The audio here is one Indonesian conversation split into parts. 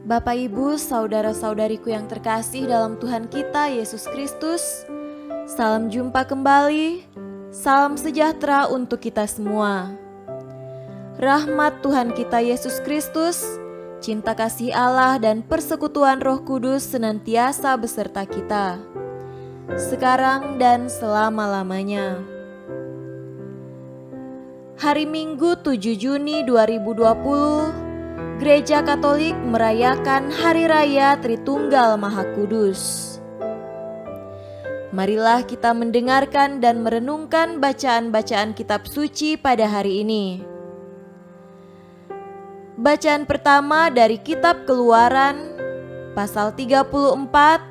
Bapak, Ibu, saudara-saudariku yang terkasih dalam Tuhan kita Yesus Kristus, salam jumpa kembali, salam sejahtera untuk kita semua. Rahmat Tuhan kita Yesus Kristus, cinta kasih Allah dan persekutuan Roh Kudus senantiasa beserta kita, sekarang dan selama-lamanya. Hari Minggu 7 Juni 2020, Gereja Katolik merayakan Hari Raya Tritunggal Maha Kudus. Marilah kita mendengarkan dan merenungkan bacaan-bacaan kitab suci pada hari ini. Bacaan pertama dari kitab Keluaran, pasal 34,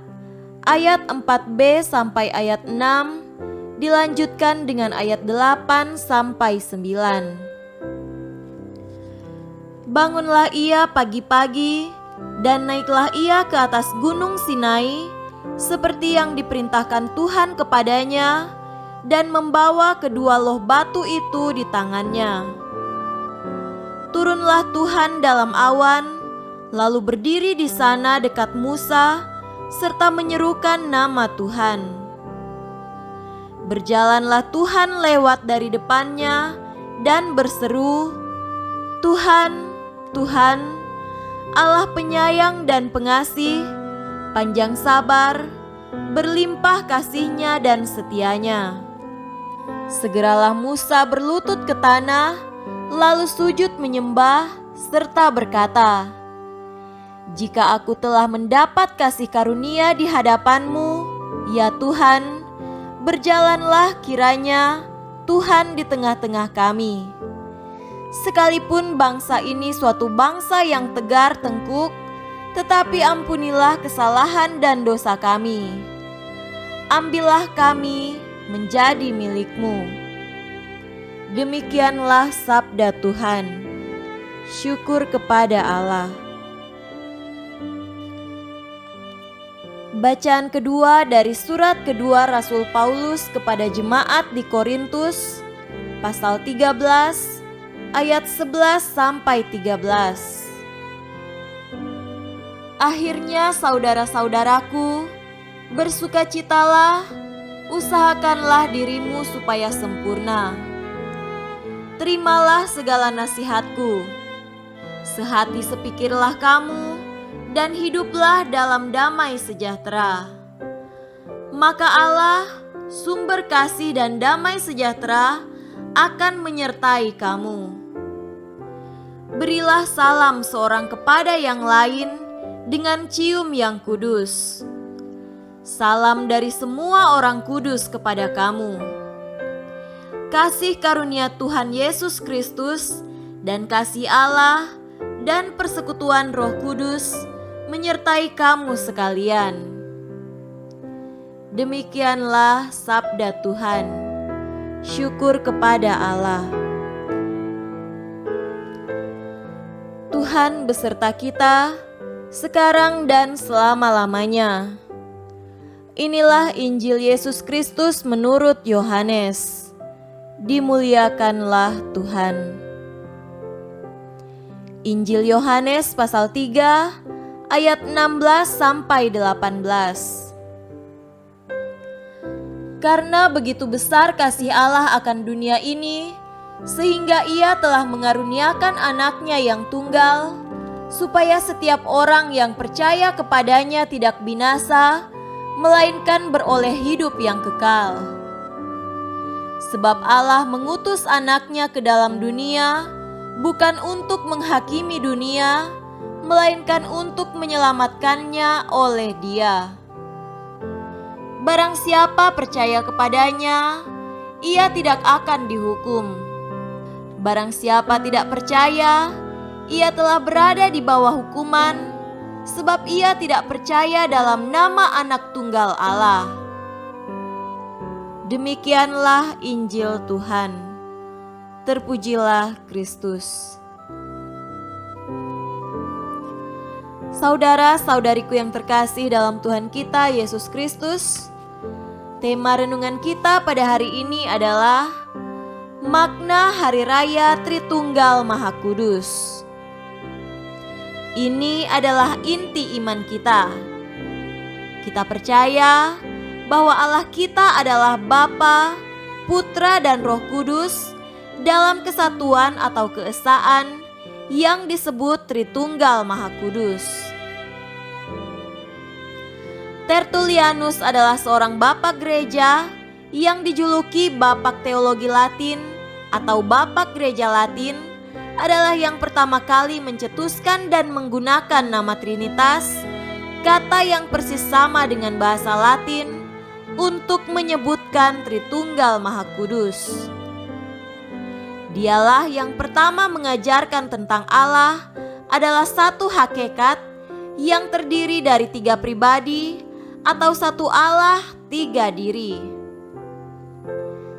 ayat 4b sampai ayat 6, dilanjutkan dengan ayat 8 sampai 9. Bangunlah ia pagi-pagi dan naiklah ia ke atas gunung Sinai seperti yang diperintahkan Tuhan kepadanya, dan membawa kedua loh batu itu di tangannya. Turunlah Tuhan dalam awan, lalu berdiri di sana dekat Musa serta menyerukan nama Tuhan. Berjalanlah Tuhan lewat dari depannya dan berseru, "Tuhan, Tuhan, Allah penyayang dan pengasih, panjang sabar, berlimpah kasih-Nya dan setia-Nya." Segeralah Musa berlutut ke tanah, lalu sujud menyembah serta berkata, "Jika aku telah mendapat kasih karunia di hadapan-Mu, ya Tuhan, berjalanlah kiranya Tuhan di tengah-tengah kami. Sekalipun bangsa ini suatu bangsa yang tegar tengkuk, tetapi ampunilah kesalahan dan dosa kami. Ambillah kami menjadi milik-Mu." Demikianlah sabda Tuhan. Syukur kepada Allah. Bacaan kedua dari surat kedua Rasul Paulus kepada jemaat di Korintus, pasal 13, ayat 11 sampai 13. Akhirnya saudara-saudaraku, bersukacitalah, usahakanlah dirimu supaya sempurna. Terimalah segala nasihatku. Sehati sepikirlah kamu, dan hiduplah dalam damai sejahtera. Maka Allah, sumber kasih dan damai sejahtera, akan menyertai kamu. Berilah salam seorang kepada yang lain dengan cium yang kudus. Salam dari semua orang kudus kepada kamu. Kasih karunia Tuhan Yesus Kristus dan kasih Allah dan persekutuan Roh Kudus menyertai kamu sekalian. Demikianlah sabda Tuhan. Syukur kepada Allah. Tuhan beserta kita, sekarang dan selama-lamanya. Inilah Injil Yesus Kristus menurut Yohanes. Dimuliakanlah Tuhan. Injil Yohanes pasal 3 ayat 16 sampai 18. Karena begitu besar kasih Allah akan dunia ini, sehingga Ia telah mengaruniakan anaknya yang tunggal, supaya setiap orang yang percaya kepadanya tidak binasa, melainkan beroleh hidup yang kekal. Sebab Allah mengutus anaknya ke dalam dunia, bukan untuk menghakimi dunia, melainkan untuk menyelamatkannya oleh Dia. Barang siapa percaya kepadanya, ia tidak akan dihukum. Barang siapa tidak percaya, ia telah berada di bawah hukuman, sebab ia tidak percaya dalam nama Anak Tunggal Allah. Demikianlah Injil Tuhan. Terpujilah Kristus. Saudara-saudariku yang terkasih dalam Tuhan kita Yesus Kristus, tema renungan kita pada hari ini adalah makna Hari Raya Tritunggal Maha Kudus. Ini adalah inti iman kita. Kita percaya bahwa Allah kita adalah Bapa, Putra, dan Roh Kudus dalam kesatuan atau keesaan yang disebut Tritunggal Maha Kudus. Tertullianus adalah seorang bapak gereja yang dijuluki Bapak Teologi Latin atau Bapak Gereja Latin, adalah yang pertama kali mencetuskan dan menggunakan nama Trinitas, kata yang persis sama dengan bahasa Latin, untuk menyebutkan Tritunggal Maha Kudus. Dialah yang pertama mengajarkan tentang Allah adalah satu hakikat yang terdiri dari 3 pribadi atau satu Allah 3 diri.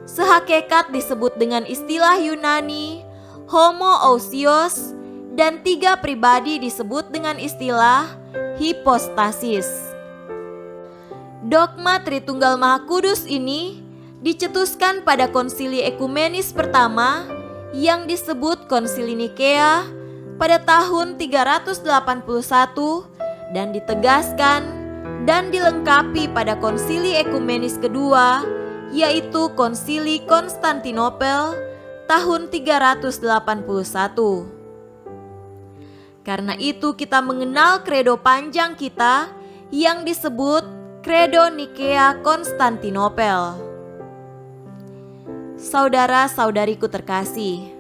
Sehakikat disebut dengan istilah Yunani homoousios, dan 3 pribadi disebut dengan istilah hipostasis. Dogma Tritunggal Maha Kudus ini dicetuskan pada Konsili Ekumenis pertama yang disebut Konsili Nikea pada tahun 381 dan ditegaskan dan dilengkapi pada Konsili Ekumenis kedua, yaitu Konsili Konstantinopel tahun 381. Karena itu kita mengenal kredo panjang kita yang disebut Kredo Nikea Konstantinopel. Saudara-saudariku terkasih,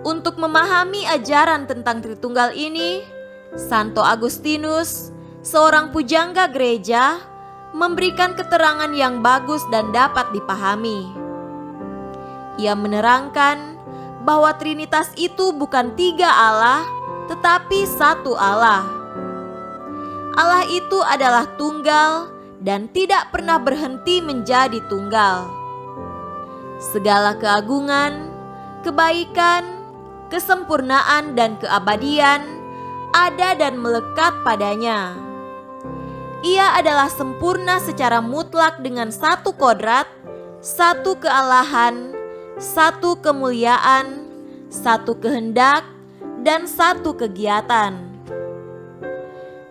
untuk memahami ajaran tentang Tritunggal ini, Santo Agustinus, seorang pujangga gereja, memberikan keterangan yang bagus dan dapat dipahami. Ia menerangkan bahwa Trinitas itu bukan 3 Allah, tetapi satu Allah. Allah itu adalah tunggal dan tidak pernah berhenti menjadi tunggal. Segala keagungan, kebaikan, kesempurnaan, dan keabadian ada dan melekat padanya. Ia adalah sempurna secara mutlak dengan satu kodrat, satu kealahan, satu kemuliaan, satu kehendak, dan satu kegiatan.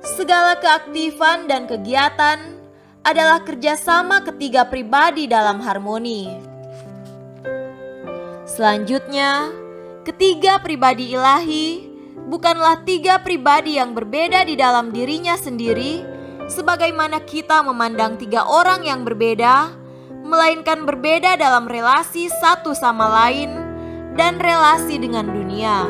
Segala keaktifan dan kegiatan adalah kerjasama ketiga pribadi dalam harmoni. Selanjutnya, ketiga pribadi ilahi bukanlah 3 pribadi yang berbeda di dalam dirinya sendiri, sebagaimana kita memandang 3 orang yang berbeda, melainkan berbeda dalam relasi satu sama lain dan relasi dengan dunia.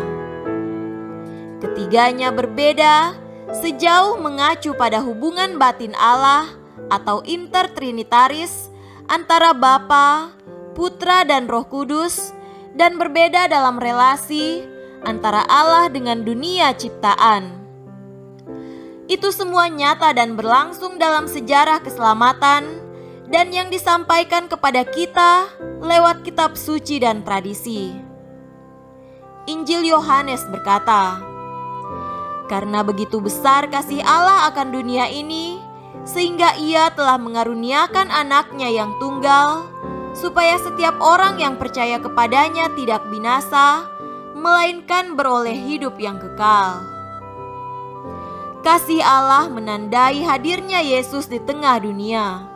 Ketiganya berbeda sejauh mengacu pada hubungan batin Allah atau intertrinitaris antara Bapa, Putra, dan Roh Kudus, dan berbeda dalam relasi antara Allah dengan dunia ciptaan. Itu semua nyata dan berlangsung dalam sejarah keselamatan dan yang disampaikan kepada kita lewat kitab suci dan tradisi. Injil Yohanes berkata, "Karena begitu besar kasih Allah akan dunia ini, sehingga Ia telah mengaruniakan anaknya yang tunggal, supaya setiap orang yang percaya kepadanya tidak binasa, melainkan beroleh hidup yang kekal." Kasih Allah menandai hadirnya Yesus di tengah dunia.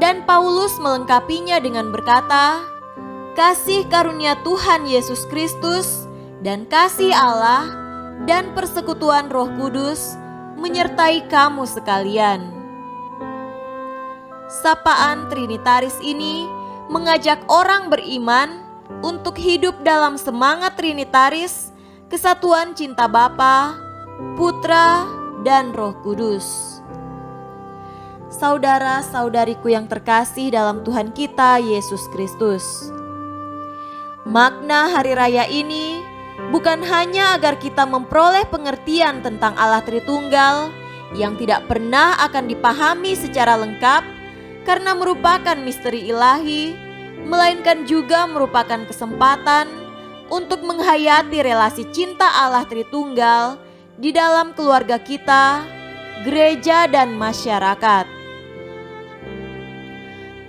Dan Paulus melengkapinya dengan berkata, "Kasih karunia Tuhan Yesus Kristus dan kasih Allah dan persekutuan Roh Kudus menyertai kamu sekalian." Sapaan Trinitaris ini mengajak orang beriman untuk hidup dalam semangat Trinitaris, kesatuan cinta Bapa, Putra, dan Roh Kudus. Saudara-saudariku yang terkasih dalam Tuhan kita Yesus Kristus, makna hari raya ini bukan hanya agar kita memperoleh pengertian tentang Allah Tritunggal yang tidak pernah akan dipahami secara lengkap karena merupakan misteri ilahi, melainkan juga merupakan kesempatan untuk menghayati relasi cinta Allah Tritunggal di dalam keluarga kita, gereja, dan masyarakat.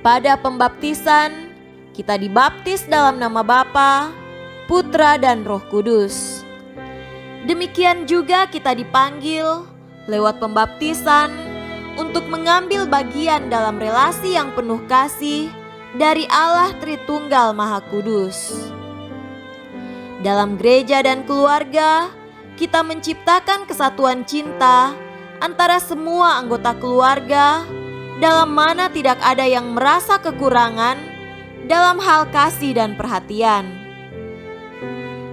Pada pembaptisan, kita dibaptis dalam nama Bapa, Putra, dan Roh Kudus. Demikian juga kita dipanggil lewat pembaptisan untuk mengambil bagian dalam relasi yang penuh kasih dari Allah Tritunggal Maha Kudus. Dalam gereja dan keluarga, kita menciptakan kesatuan cinta antara semua anggota keluarga, dalam mana tidak ada yang merasa kekurangan dalam hal kasih dan perhatian.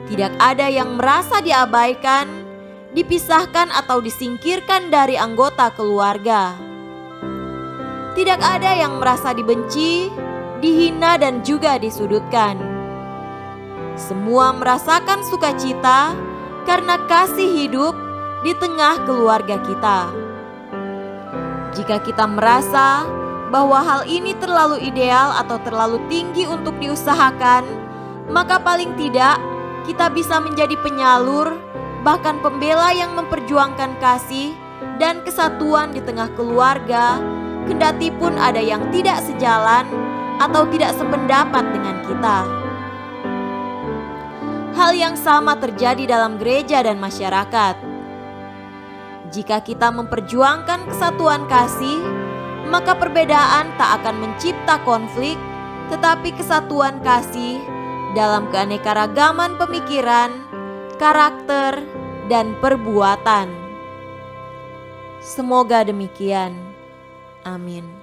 Tidak ada yang merasa diabaikan, dipisahkan atau disingkirkan dari anggota keluarga. Tidak ada yang merasa dibenci, dihina dan juga disudutkan. Semua merasakan sukacita karena kasih hidup di tengah keluarga kita. Jika kita merasa bahwa hal ini terlalu ideal atau terlalu tinggi untuk diusahakan, maka paling tidak kita bisa menjadi penyalur, bahkan pembela yang memperjuangkan kasih dan kesatuan di tengah keluarga, kendati pun ada yang tidak sejalan atau tidak sependapat dengan kita. Hal yang sama terjadi dalam gereja dan masyarakat. Jika kita memperjuangkan kesatuan kasih, maka perbedaan tak akan mencipta konflik, tetapi kesatuan kasih dalam keanekaragaman pemikiran, karakter, dan perbuatan. Semoga demikian. Amin.